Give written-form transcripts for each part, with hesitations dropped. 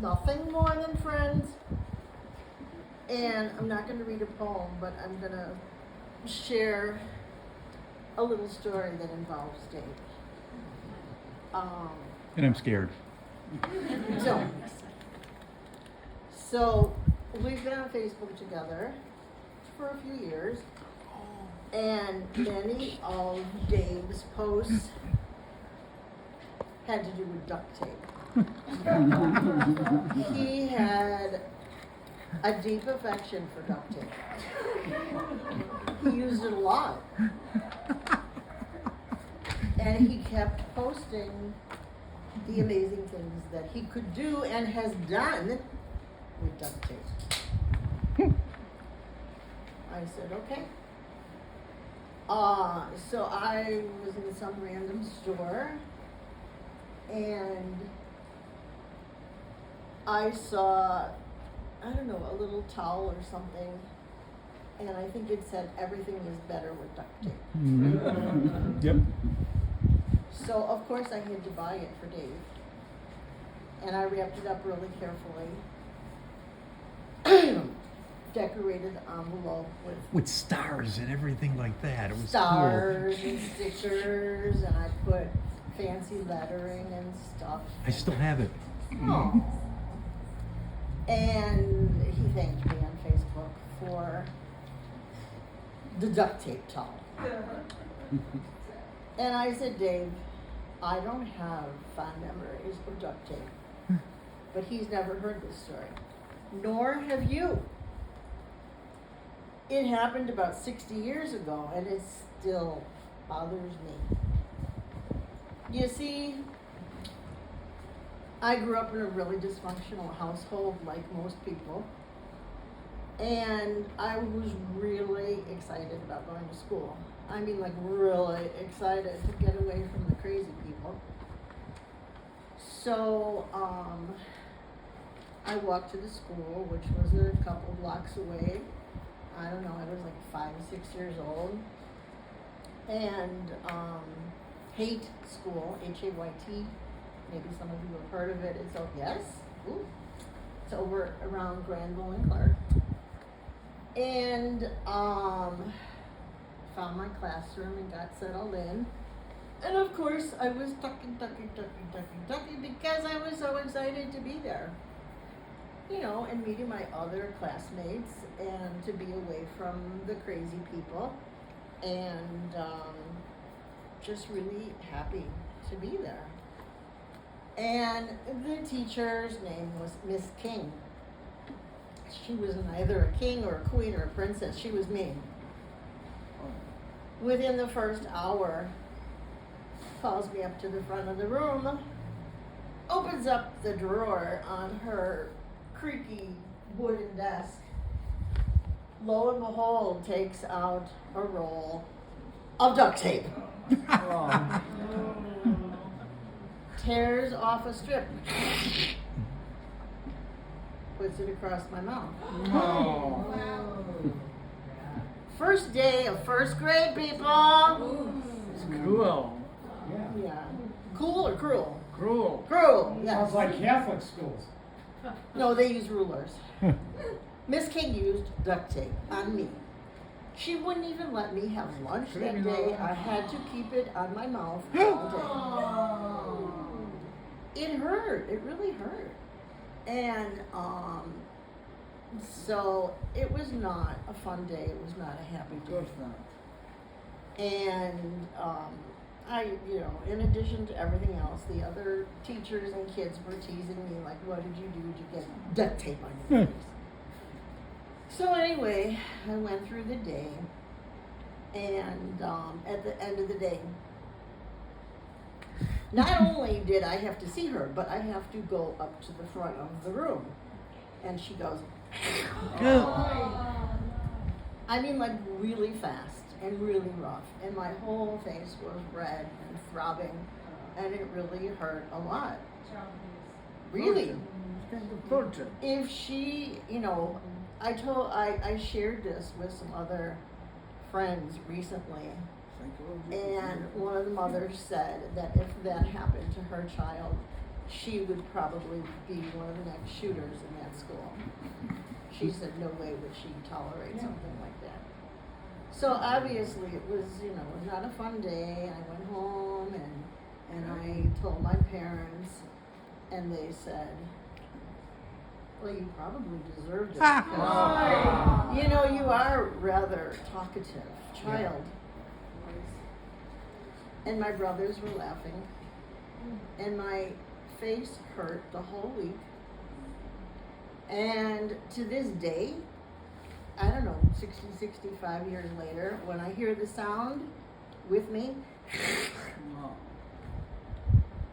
nothing more than friends. And I'm not going to read a poem, but I'm going to share a little story that involves Dave. And I'm scared. So we've been on Facebook together for a few years, and many of Dave's posts had to do with duct tape. He had a deep affection for duct tape. He used it a lot. And he kept posting the amazing things that he could do and has done with duct tape. I said, okay. So I was in some random store and I saw, I don't know, a little towel or something, and I think it said everything is better with duct tape. Mm-hmm. Yep. So of course I had to buy it for Dave, and I wrapped it up really carefully. Decorated the envelope with stars and everything like that. It was stars cool. and stickers, and I put fancy lettering and stuff. I still have it. Oh. And he thanked me on Facebook for the duct tape towel. And I said, Dave, I don't have fond memories of duct tape. But he's never heard this story. Nor have you. It happened about 60 years ago, and it still bothers me. You see, I grew up in a really dysfunctional household, like most people, and I was really excited about going to school. I mean, like really excited to get away from the crazy people. So, I walked to the school, which was a couple blocks away. I don't know, I was like 5 or 6 years old. And hate school, H-A-Y-T. Maybe some of you have heard of it. It's yes. Ooh. It's over around Granville and Clark. And found my classroom and got settled in. And of course I was ducking because I was so excited to be there. You know, and meeting my other classmates and to be away from the crazy people, and just really happy to be there. And the teacher's name was Miss King. She was neither a king or a queen or a princess. She was me. Within the first hour, calls me up to the front of the room, opens up the drawer on her creaky wooden desk. Lo and behold, takes out a roll of duct tape. Tears off a strip. Puts it across my mouth. Oh. First day of first grade, people. It's cruel. Yeah. Cool or cruel? Cruel. Cruel, yes. Sounds like Catholic schools. No, they use rulers. Miss King used duct tape on me. She wouldn't even let me have lunch that day. I had to keep it on my mouth all day. It hurt. It really hurt. And so it was not a fun day. It was not a happy Of day. course not. And I, you know, in addition to everything else, the other teachers and kids were teasing me, like, what did you do to get duct tape on your face? So anyway, I went through the day, and at the end of the day, not only did I have to see her, but I have to go up to the front of the room. And she goes, I mean, like really fast and really rough. And my whole face was red and throbbing, and it really hurt a lot. Really. Torture. If she, you know, I shared this with some other friends recently, and one of the mothers said that if that happened to her child, she would probably be one of the next shooters in that school. She said no way would she tolerate something like that. So obviously it was, it was not a fun day. I went home and I told my parents, and they said, well, you probably deserved it. Because, you are rather talkative child. And my brothers were laughing. And my face hurt the whole week. And to this day, I don't know, 60, 65 years later, when I hear the sound with me,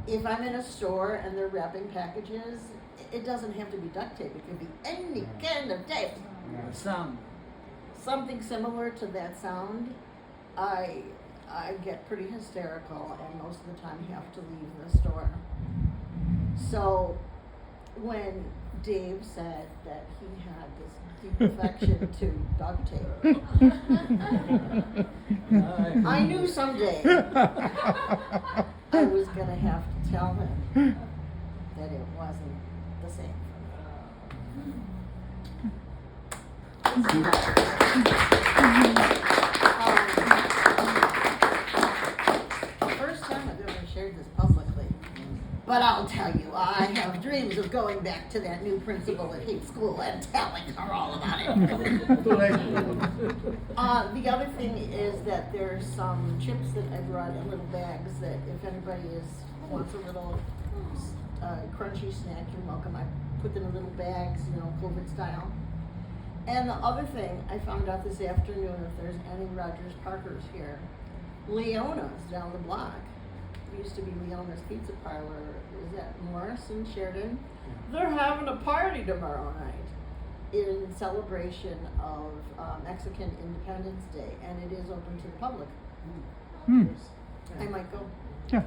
if I'm in a store and they're wrapping packages, it doesn't have to be duct tape. It could be any kind of tape. Sound. Something similar to that sound, I get pretty hysterical, and most of the time have to leave the store. So when Dave said that he had this deep affection to duct tape, I knew someday I was going to have to tell him that it wasn't the same for me. First time I've ever shared this publicly, but I'll tell you, I have dreams of going back to that new principal at Hate School and telling her all about it. The other thing is that there's some chips that I brought in little bags that if anybody wants a little crunchy snack, you're welcome. I put them in little bags, COVID style. And the other thing, I found out this afternoon, if there's any Rogers Parkers here, Leona's down the block. It used to be Leona's Pizza Parlor. Is that Morris and Sheridan? They're having a party tomorrow night in celebration of Mexican Independence Day, and it is open to the public. I might go. Yeah.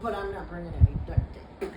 But I'm not bringing any duct tape.